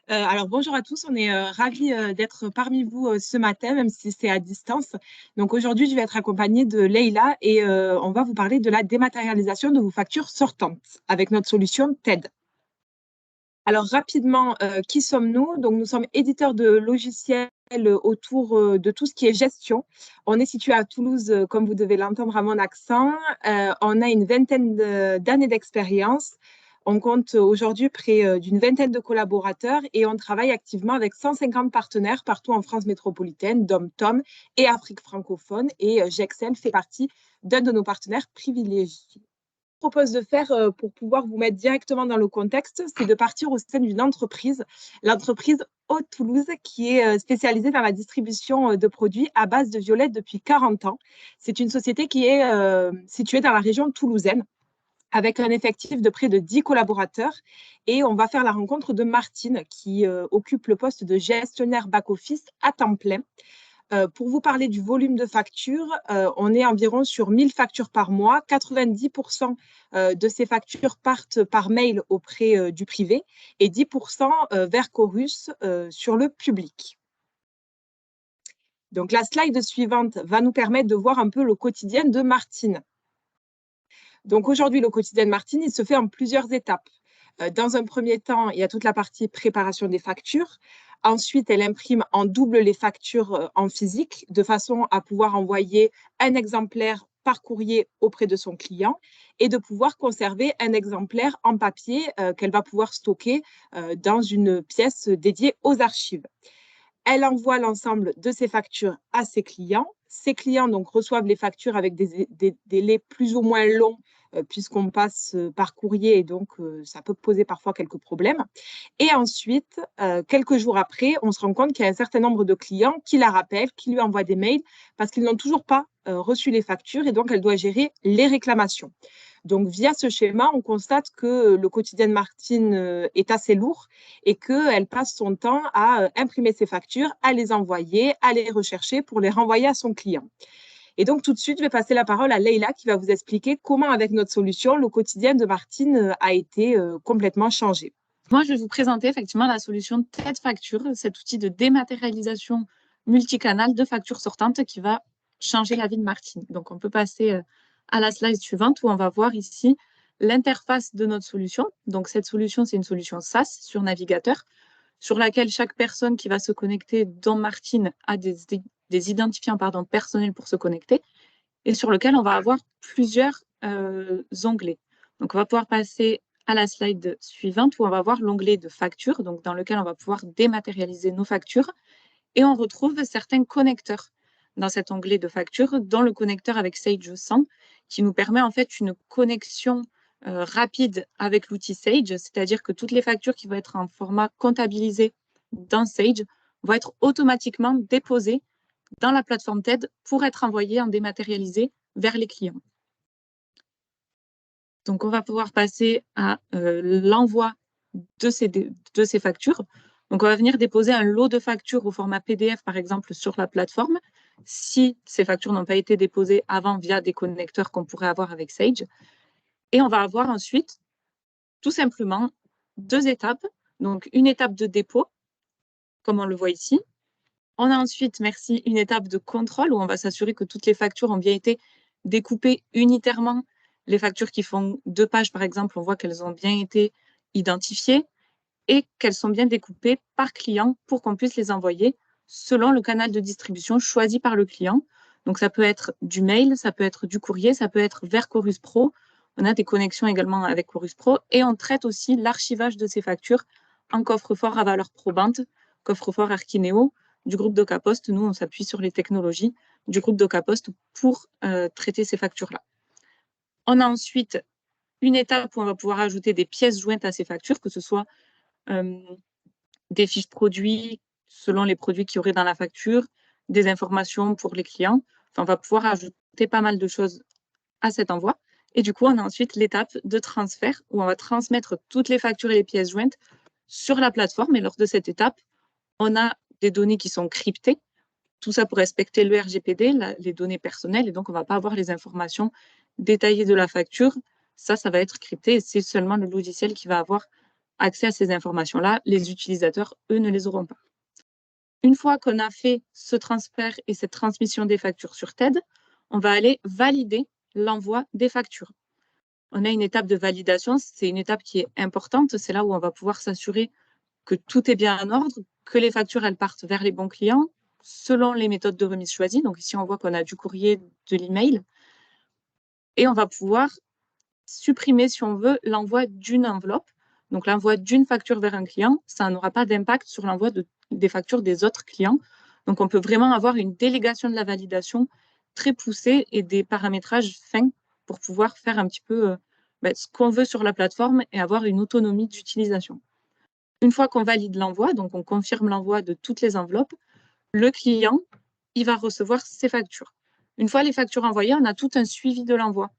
Alors bonjour à tous, on est, ravis, d'être parmi vous, ce matin, même si c'est à distance. Donc aujourd'hui, je vais être accompagnée de Leïla et on va vous parler de la dématérialisation de vos factures sortantes avec notre solution TED. Alors rapidement, qui sommes-nous? Donc nous sommes éditeurs de logiciels, autour, de tout ce qui est gestion. On est situé à Toulouse, comme vous devez l'entendre à mon accent. On a une vingtaine d'années d'expérience. On compte aujourd'hui près, d'une vingtaine de collaborateurs et on travaille activement avec 150 partenaires partout en France métropolitaine, DOM-TOM et Afrique francophone et Gexcel fait partie d'un de nos partenaires privilégiés propose de faire pour pouvoir vous mettre directement dans le contexte, c'est de partir au sein d'une entreprise, l'entreprise Haute Toulouse, qui est spécialisée dans la distribution de produits à base de violettes depuis 40 ans. C'est une société qui est située dans la région toulousaine avec un effectif de près de 10 collaborateurs. Et on va faire la rencontre de Martine, qui occupe le poste de gestionnaire back-office à temps plein. Pour vous parler du volume de factures, on est environ sur 1000 factures par mois. 90% de ces factures partent par mail auprès du privé et 10% vers Chorus sur le public. Donc la slide suivante va nous permettre de voir un peu le quotidien de Martine. Donc aujourd'hui, le quotidien de Martine, il se fait en plusieurs étapes. Dans un premier temps, il y a toute la partie préparation des factures. Ensuite, elle imprime en double les factures en physique de façon à pouvoir envoyer un exemplaire par courrier auprès de son client et de pouvoir conserver un exemplaire en papier qu'elle va pouvoir stocker dans une pièce dédiée aux archives. Elle envoie l'ensemble de ses factures à ses clients. Ses clients donc reçoivent les factures avec des délais plus ou moins longs puisqu'on passe par courrier et donc ça peut poser parfois quelques problèmes. Et ensuite, quelques jours après, on se rend compte qu'il y a un certain nombre de clients qui la rappellent, qui lui envoient des mails parce qu'ils n'ont toujours pas reçu les factures et donc elle doit gérer les réclamations. Donc, via ce schéma, on constate que le quotidien de Martine est assez lourd et qu'elle passe son temps à imprimer ses factures, à les envoyer, à les rechercher pour les renvoyer à son client. Et donc, tout de suite, je vais passer la parole à Leïla qui va vous expliquer comment, avec notre solution, le quotidien de Martine a été complètement changé. Moi, je vais vous présenter effectivement la solution TED Facture, cet outil de dématérialisation multicanal de factures sortantes qui va changer la vie de Martine. Donc, on peut passer à la slide suivante où on va voir ici l'interface de notre solution. Donc, cette solution, c'est une solution SaaS sur navigateur sur laquelle chaque personne qui va se connecter, dont Martine, a des identifiants personnels pour se connecter et sur lequel on va avoir plusieurs onglets. Donc, on va pouvoir passer à la slide suivante où on va voir l'onglet de factures, donc dans lequel on va pouvoir dématérialiser nos factures. Et on retrouve certains connecteurs dans cet onglet de factures, dont le connecteur avec Sage 100, qui nous permet en fait une connexion rapide avec l'outil Sage, c'est-à-dire que toutes les factures qui vont être en format comptabilisé dans Sage vont être automatiquement déposées dans la plateforme TED pour être envoyées en dématérialisé vers les clients. Donc, on va pouvoir passer à l'envoi de ces factures. Donc, on va venir déposer un lot de factures au format PDF, par exemple, sur la plateforme, si ces factures n'ont pas été déposées avant via des connecteurs qu'on pourrait avoir avec Sage. Et on va avoir ensuite, tout simplement, deux étapes. Donc, une étape de dépôt, comme on le voit ici. On a ensuite, merci, une étape de contrôle où on va s'assurer que toutes les factures ont bien été découpées unitairement. Les factures qui font 2 pages, par exemple, on voit qu'elles ont bien été identifiées et qu'elles sont bien découpées par client pour qu'on puisse les envoyer selon le canal de distribution choisi par le client. Donc, ça peut être du mail, ça peut être du courrier, ça peut être vers Chorus Pro. On a des connexions également avec Chorus Pro et on traite aussi l'archivage de ces factures en coffre-fort à valeur probante, coffre-fort Archineo. Du groupe DocaPost, nous, on s'appuie sur les technologies du groupe DocaPost pour traiter ces factures-là. On a ensuite une étape où on va pouvoir ajouter des pièces jointes à ces factures, que ce soit des fiches produits selon les produits qu'il y aurait dans la facture, des informations pour les clients. Enfin, on va pouvoir ajouter pas mal de choses à cet envoi. Et du coup, on a ensuite l'étape de transfert où on va transmettre toutes les factures et les pièces jointes sur la plateforme. Et lors de cette étape, on a des données qui sont cryptées, tout ça pour respecter le RGPD, les données personnelles, et donc on ne va pas avoir les informations détaillées de la facture. Ça va être crypté et c'est seulement le logiciel qui va avoir accès à ces informations-là. Les utilisateurs, eux, ne les auront pas. Une fois qu'on a fait ce transfert et cette transmission des factures sur TED, on va aller valider l'envoi des factures. On a une étape de validation, c'est une étape qui est importante, c'est là où on va pouvoir s'assurer que tout est bien en ordre, que les factures, elles partent vers les bons clients, selon les méthodes de remise choisies. Donc ici, on voit qu'on a du courrier, de l'email, et on va pouvoir supprimer, si on veut, l'envoi d'une enveloppe. Donc l'envoi d'une facture vers un client, ça n'aura pas d'impact sur l'envoi des factures des autres clients. Donc on peut vraiment avoir une délégation de la validation très poussée et des paramétrages fins pour pouvoir faire un petit peu ce qu'on veut sur la plateforme et avoir une autonomie d'utilisation. Une fois qu'on valide l'envoi, donc on confirme l'envoi de toutes les enveloppes, le client, il va recevoir ses factures. Une fois les factures envoyées, on a tout un suivi de l'envoi.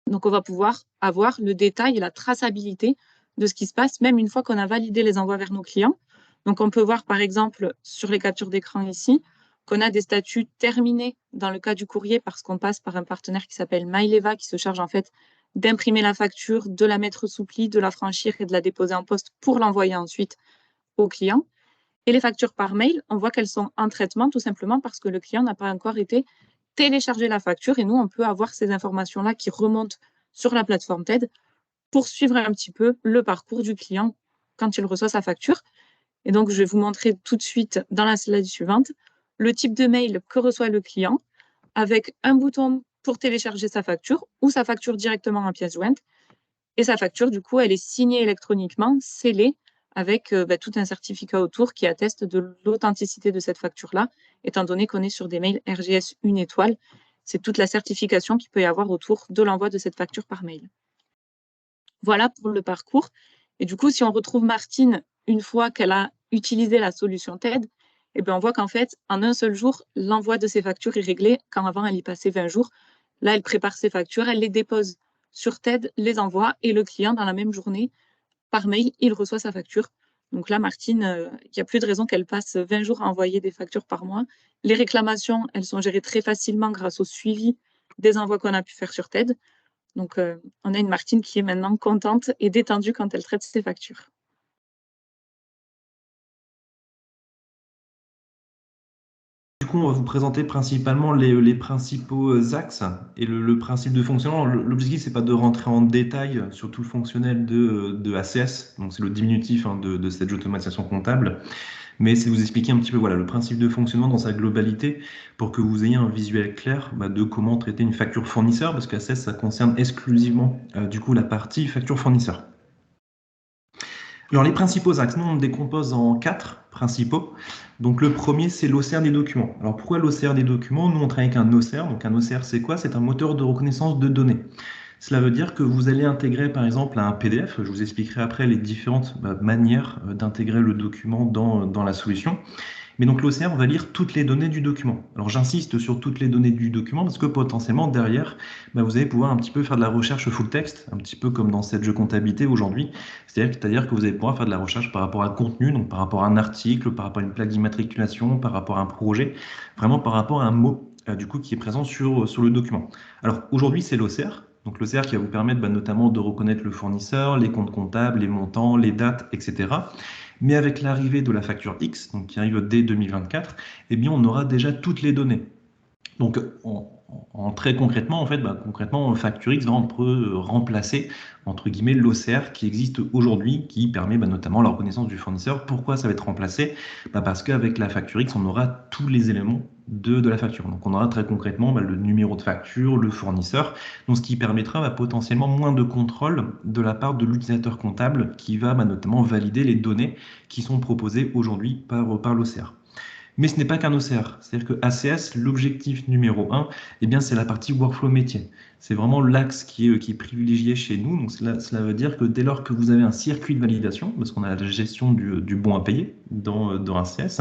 Donc, on va pouvoir avoir le détail et la traçabilité de ce qui se passe, même une fois qu'on a validé les envois vers nos clients. Donc, on peut voir, par exemple, sur les captures d'écran ici, qu'on a des statuts terminés dans le cas du courrier parce qu'on passe par un partenaire qui s'appelle Maileva, qui se charge en fait d'imprimer la facture, de la mettre sous pli, de la franchir et de la déposer en poste pour l'envoyer ensuite au client. Et les factures par mail, on voit qu'elles sont en traitement tout simplement parce que le client n'a pas encore été télécharger la facture et nous, on peut avoir ces informations-là qui remontent sur la plateforme TED pour suivre un petit peu le parcours du client quand il reçoit sa facture. Et donc, je vais vous montrer tout de suite dans la slide suivante le type de mail que reçoit le client avec un bouton pour télécharger sa facture ou sa facture directement en pièce jointe. Et sa facture, du coup, elle est signée électroniquement, scellée, avec tout un certificat autour qui atteste de l'authenticité de cette facture-là, étant donné qu'on est sur des mails RGS 1 étoile. C'est toute la certification qu'il peut y avoir autour de l'envoi de cette facture par mail. Voilà pour le parcours. Et du coup, si on retrouve Martine, une fois qu'elle a utilisé la solution TED, eh bien, on voit qu'en fait, en un seul jour, l'envoi de ses factures est réglé, quand avant, elle y passait 20 jours. Là, elle prépare ses factures, elle les dépose sur TED, les envoie, et le client, dans la même journée, par mail, il reçoit sa facture. Donc là, Martine, il n'y a plus de raison qu'elle passe 20 jours à envoyer des factures par mois. Les réclamations, elles sont gérées très facilement grâce au suivi des envois qu'on a pu faire sur TED. Donc, on a une Martine qui est maintenant contente et détendue quand elle traite ses factures. Du coup, on va vous présenter principalement les principaux axes et le principe de fonctionnement. L'objectif, c'est pas de rentrer en détail sur tout le fonctionnel de ACS, donc c'est le diminutif de cette automatisation comptable, mais c'est vous expliquer un petit peu voilà, le principe de fonctionnement dans sa globalité pour que vous ayez un visuel clair de comment traiter une facture fournisseur, parce qu'ACS, ça concerne exclusivement du coup la partie facture fournisseur. Alors, les principaux axes, nous, on décompose en 4 principaux. Donc, le premier, c'est l'OCR des documents. Alors, pourquoi l'OCR des documents? Nous, on travaille avec un OCR. Donc, un OCR, c'est quoi? C'est un moteur de reconnaissance de données. Cela veut dire que vous allez intégrer, par exemple, un PDF. Je vous expliquerai après les différentes manières d'intégrer le document dans la solution. Mais donc l'OCR va lire toutes les données du document. Alors j'insiste sur toutes les données du document parce que potentiellement derrière, vous allez pouvoir un petit peu faire de la recherche full text, un petit peu comme dans cette jeu comptabilité aujourd'hui. C'est-à-dire que vous allez pouvoir faire de la recherche par rapport à un contenu, donc par rapport à un article, par rapport à une plaque d'immatriculation, par rapport à un projet, vraiment par rapport à un mot du coup qui est présent sur le document. Alors aujourd'hui c'est l'OCR. Donc l'OCR qui va vous permettre notamment de reconnaître le fournisseur, les comptes comptables, les montants, les dates, etc. Mais avec l'arrivée de la facture X, donc qui arrive dès 2024, eh bien, on aura déjà toutes les données. Donc, très concrètement, en fait, concrètement, facture X on peut remplacer, entre guillemets, l'OCR qui existe aujourd'hui, qui permet notamment la reconnaissance du fournisseur. Pourquoi ça va être remplacé? Parce qu'avec la facture X, on aura tous les éléments de la facture. Donc, on aura très concrètement le numéro de facture, le fournisseur, donc ce qui permettra potentiellement moins de contrôle de la part de l'utilisateur comptable qui va notamment valider les données qui sont proposées aujourd'hui par l'OCR. Mais ce n'est pas qu'un OCR, c'est-à-dire que ACS, l'objectif numéro 1, c'est la partie workflow métier. C'est vraiment l'axe qui est privilégié chez nous. Donc cela veut dire que dès lors que vous avez un circuit de validation, parce qu'on a la gestion du bon à payer dans ACS,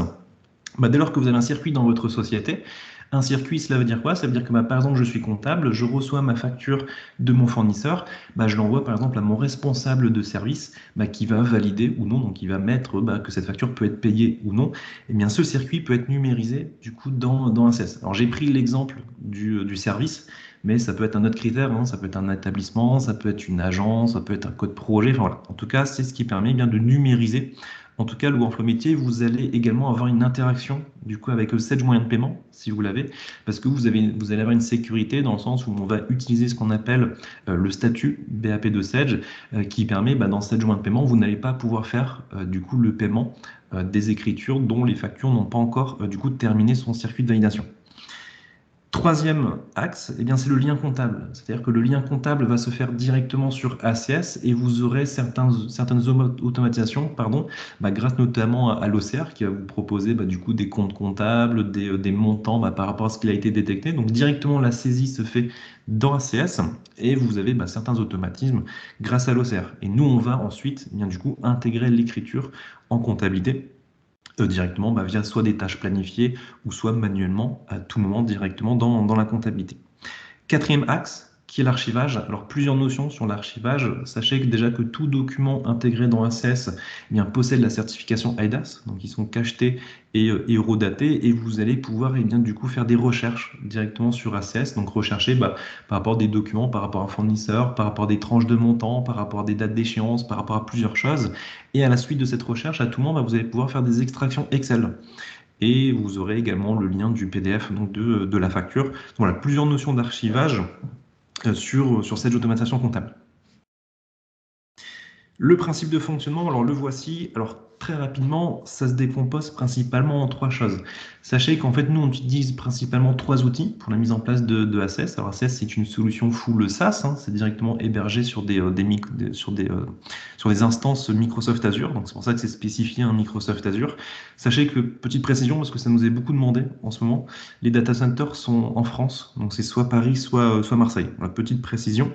dès lors que vous avez un circuit dans votre société, Un circuit, cela veut dire quoi? Ça veut dire que par exemple, je suis comptable, je reçois ma facture de mon fournisseur, je l'envoie par exemple à mon responsable de service qui va valider ou non, donc il va mettre que cette facture peut être payée ou non. Et bien ce circuit peut être numérisé du coup dans un CES. Alors j'ai pris l'exemple du service, mais ça peut être un autre critère, hein. Ça peut être un établissement, ça peut être une agence, ça peut être un code projet, enfin voilà. En tout cas, c'est ce qui permet bien de numériser. En tout cas, le workflow métier, vous allez également avoir une interaction du coup avec le Sedge moyen de paiement, si vous l'avez, parce que vous allez avoir une sécurité dans le sens où on va utiliser ce qu'on appelle le statut BAP de Sedge, qui permet dans Sedge moyen de paiement, vous n'allez pas pouvoir faire du coup le paiement des écritures dont les factures n'ont pas encore du coup terminé son circuit de validation. Troisième axe, c'est le lien comptable. C'est-à-dire que le lien comptable va se faire directement sur ACS et vous aurez certaines automatisations grâce notamment à l'OCR qui va vous proposer du coup des comptes comptables, des montants par rapport à ce qui a été détecté. Donc directement la saisie se fait dans ACS et vous avez certains automatismes grâce à l'OCR. Et nous, on va ensuite du coup intégrer l'écriture en comptabilité directement via soit des tâches planifiées ou soit manuellement à tout moment directement dans la comptabilité. Quatrième axe, qui est l'archivage. Alors, plusieurs notions sur l'archivage. Sachez que déjà que tout document intégré dans ACS possède la certification eIDAS, donc ils sont cachetés et eurodatés, et vous allez pouvoir du coup faire des recherches directement sur ACS, donc rechercher par rapport à des documents, par rapport à un fournisseur, par rapport à des tranches de montant, par rapport à des dates d'échéance, par rapport à plusieurs choses. Et à la suite de cette recherche, à tout moment, vous allez pouvoir faire des extractions Excel. Et vous aurez également le lien du PDF donc de la facture. Donc, voilà, plusieurs notions d'archivage sur cette automatisation comptable. Le principe de fonctionnement, alors le voici. Alors très rapidement, ça se décompose principalement en trois choses. Sachez qu'en fait, nous, on utilise principalement trois outils pour la mise en place de ACS. Alors ACS, c'est une solution full SaaS, hein, c'est directement hébergé sur des instances Microsoft Azure. Donc c'est pour ça que c'est spécifié un Microsoft Azure. Sachez que, petite précision, parce que ça nous est beaucoup demandé en ce moment, les data centers sont en France, donc c'est soit Paris, soit Marseille. Voilà, petite précision.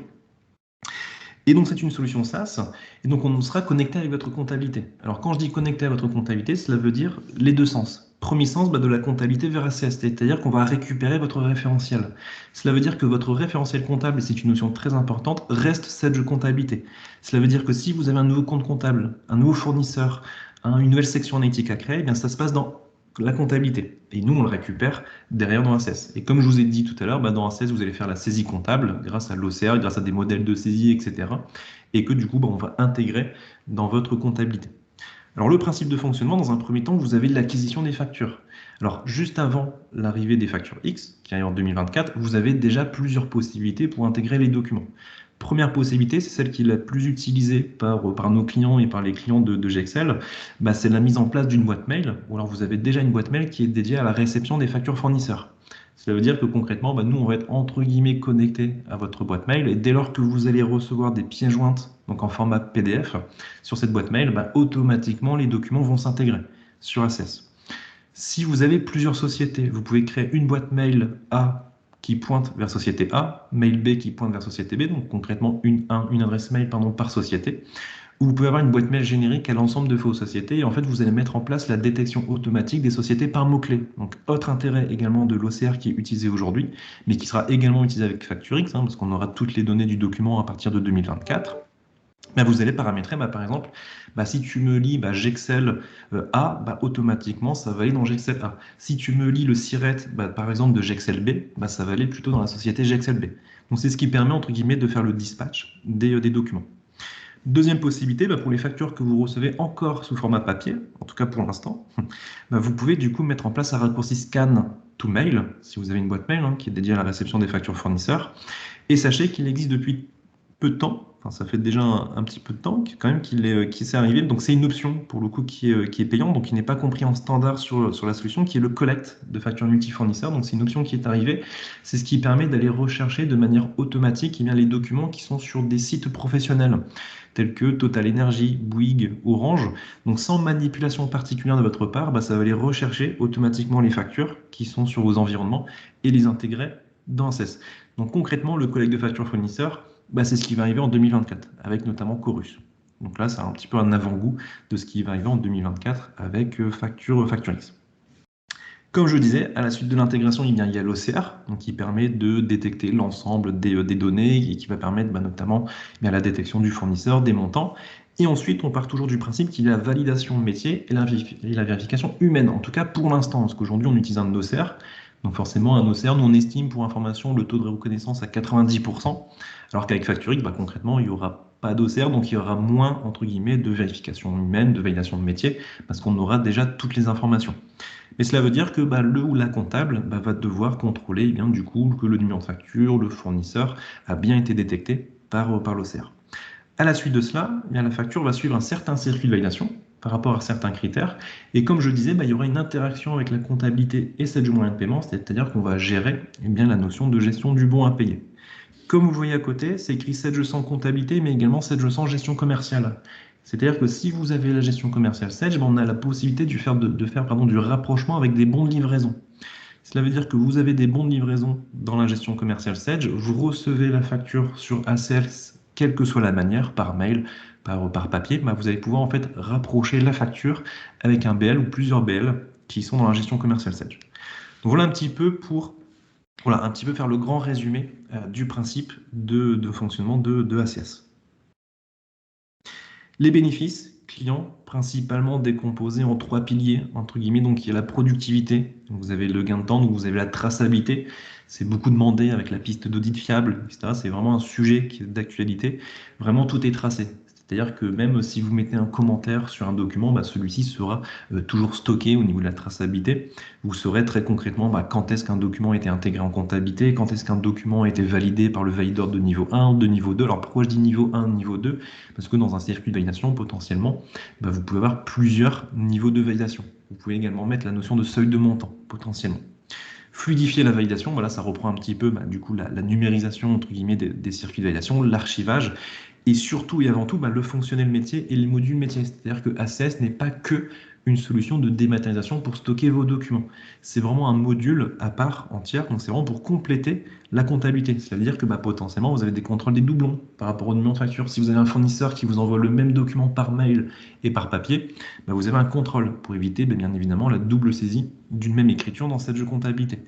Et donc, c'est une solution SaaS. Et donc, on sera connecté avec votre comptabilité. Alors, quand je dis connecté à votre comptabilité, cela veut dire les deux sens. Premier sens, de la comptabilité vers ACS, c'est-à-dire qu'on va récupérer votre référentiel. Cela veut dire que votre référentiel comptable, et c'est une notion très importante, reste Sedge comptabilité. Cela veut dire que si vous avez un nouveau compte comptable, un nouveau fournisseur, une nouvelle section analytique à créer, ça se passe dans la comptabilité. Et nous, on le récupère derrière dans ACS. Et comme je vous ai dit tout à l'heure, dans ACS, vous allez faire la saisie comptable grâce à l'OCR, grâce à des modèles de saisie, etc. Et que du coup, on va intégrer dans votre comptabilité. Alors, le principe de fonctionnement, dans un premier temps, vous avez l'acquisition des factures. Alors, juste avant l'arrivée des factures X, qui arrive en 2024, vous avez déjà plusieurs possibilités pour intégrer les documents. Première possibilité, c'est celle qui est la plus utilisée par nos clients et par les clients de GXL, c'est la mise en place d'une boîte mail, ou alors vous avez déjà une boîte mail qui est dédiée à la réception des factures fournisseurs. Cela veut dire que concrètement, nous, on va être entre guillemets connectés à votre boîte mail, et dès lors que vous allez recevoir des pièces jointes, donc en format PDF, sur cette boîte mail, automatiquement, les documents vont s'intégrer sur ACS. Si vous avez plusieurs sociétés, vous pouvez créer une boîte mail A qui pointe vers société A, mail B qui pointe vers société B, donc concrètement une adresse mail par société. Ou vous pouvez avoir une boîte mail générique à l'ensemble de vos sociétés et en fait vous allez mettre en place la détection automatique des sociétés par mots-clés. Donc autre intérêt également de l'OCR qui est utilisé aujourd'hui, mais qui sera également utilisé avec FactureX, parce qu'on aura toutes les données du document à partir de 2024. Vous allez paramétrer, par exemple, si tu me lis GXL A, automatiquement, ça va aller dans GXL A. Si tu me lis le SIRET, par exemple, de GXL B, ça va aller plutôt dans la société GXL B. Donc, c'est ce qui permet, entre guillemets, de faire le dispatch des documents. Deuxième possibilité, pour les factures que vous recevez encore sous format papier, en tout cas pour l'instant, vous pouvez du coup mettre en place un raccourci scan to mail, si vous avez une boîte mail qui est dédiée à la réception des factures fournisseurs. Et sachez qu'il existe depuis peu de temps, ça fait déjà un petit peu de temps quand même qu'il s'est arrivé. Donc c'est une option pour le coup qui est payante, donc qui n'est pas compris en standard sur la solution, qui est le collect de factures multifournisseurs. Donc c'est une option qui est arrivée. C'est ce qui permet d'aller rechercher de manière automatique les documents qui sont sur des sites professionnels tels que Total Energy, Bouygues, Orange. Donc sans manipulation particulière de votre part, ça va aller rechercher automatiquement les factures qui sont sur vos environnements et les intégrer dans ACS. Donc concrètement, le collect de factures fournisseurs, c'est ce qui va arriver en 2024, avec notamment Chorus. Donc là, c'est un petit peu un avant-goût de ce qui va arriver en 2024 avec FactureX. Comme je disais, à la suite de l'intégration, il y a l'OCR, donc qui permet de détecter l'ensemble des données et qui va permettre notamment la détection du fournisseur, des montants. Et ensuite, on part toujours du principe qu'il y a la validation métier et la vérification humaine, en tout cas pour l'instant, parce qu'aujourd'hui, on utilise un OCR. Donc forcément, un OCR, nous on estime pour information le taux de reconnaissance à 90%, alors qu'avec Facturix, concrètement, il n'y aura pas d'OCR, donc il y aura moins, entre guillemets, de vérification humaine, de validation de métier, parce qu'on aura déjà toutes les informations. Mais cela veut dire que le ou la comptable va devoir contrôler du coup que le numéro de facture, le fournisseur a bien été détecté par l'OCR. À la suite de cela, la facture va suivre un certain circuit de validation par rapport à certains critères. Et comme je disais, il y aura une interaction avec la comptabilité et cette moyen de paiement, c'est-à-dire qu'on va gérer la notion de gestion du bon à payer. Comme vous le voyez à côté, c'est écrit 7G100 comptabilité, mais également 7G100 gestion commerciale. C'est-à-dire que si vous avez la gestion commerciale Sedge, on a la possibilité de faire du rapprochement avec des bons de livraison. Cela veut dire que vous avez des bons de livraison dans la gestion commerciale Sedge, vous recevez la facture sur ACL, quelle que soit la manière, par mail, par papier, vous allez pouvoir en fait rapprocher la facture avec un BL ou plusieurs BL qui sont dans la gestion commerciale Sedge. Donc voilà un petit peu pour faire le grand résumé du principe de fonctionnement de ACS. Les bénéfices clients, principalement décomposés en 3 piliers, entre guillemets. Donc, il y a la productivité, donc vous avez le gain de temps, donc vous avez la traçabilité. C'est beaucoup demandé avec la piste d'audit fiable, etc. C'est vraiment un sujet qui est d'actualité. Vraiment, tout est tracé. C'est-à-dire que même si vous mettez un commentaire sur un document, celui-ci sera toujours stocké au niveau de la traçabilité. Vous saurez très concrètement quand est-ce qu'un document a été intégré en comptabilité, quand est-ce qu'un document a été validé par le valideur de niveau 1, de niveau 2. Alors pourquoi je dis niveau 1, niveau 2? Parce que dans un circuit de validation, potentiellement, vous pouvez avoir plusieurs niveaux de validation. Vous pouvez également mettre la notion de seuil de montant, potentiellement. Fluidifier la validation, voilà, ça reprend un petit peu du coup la numérisation entre guillemets des circuits de validation, l'archivage, et surtout et avant tout le fonctionnel métier et les modules métiers. C'est-à-dire que ACS n'est pas que une solution de dématérialisation pour stocker vos documents. C'est vraiment un module à part entière, donc c'est vraiment pour compléter la comptabilité. Ça veut dire que potentiellement, vous avez des contrôles des doublons par rapport au numéro de facture. Si vous avez un fournisseur qui vous envoie le même document par mail et par papier, vous avez un contrôle pour éviter bien évidemment la double saisie d'une même écriture dans cette comptabilité.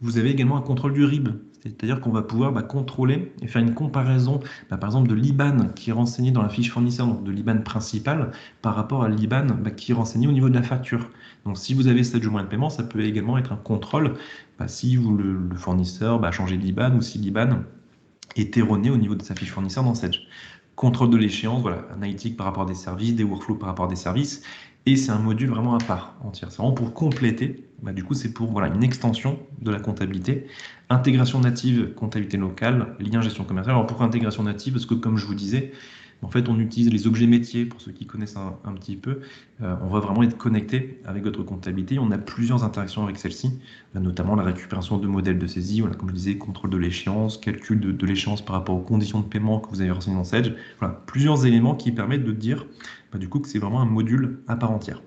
Vous avez également un contrôle du RIB, c'est-à-dire qu'on va pouvoir contrôler et faire une comparaison, par exemple, de l'IBAN qui est renseigné dans la fiche fournisseur, donc de l'IBAN principal, par rapport à l'IBAN qui est renseigné au niveau de la facture. Donc, si vous avez 7 jours moyen de paiement, ça peut également être un contrôle si le fournisseur a changé d'IBAN ou si l'IBAN est erroné au niveau de sa fiche fournisseur dans Sedge. Contrôle de l'échéance, voilà, analytique par rapport à des services, des workflows par rapport à des services, et c'est un module vraiment à part entière. C'est vraiment pour compléter, du coup c'est pour une extension de la comptabilité. Intégration native, comptabilité locale, lien gestion commerciale. Alors pourquoi intégration native? Parce que comme je vous disais, en fait on utilise les objets métiers, pour ceux qui connaissent un petit peu, on va vraiment être connecté avec votre comptabilité. On a plusieurs interactions avec celle-ci, notamment la récupération de modèles de saisie, voilà, comme je disais, contrôle de l'échéance, calcul de l'échéance par rapport aux conditions de paiement que vous avez renseignées dans Sedge. Voilà, plusieurs éléments qui permettent de dire du coup que c'est vraiment un module à part entière.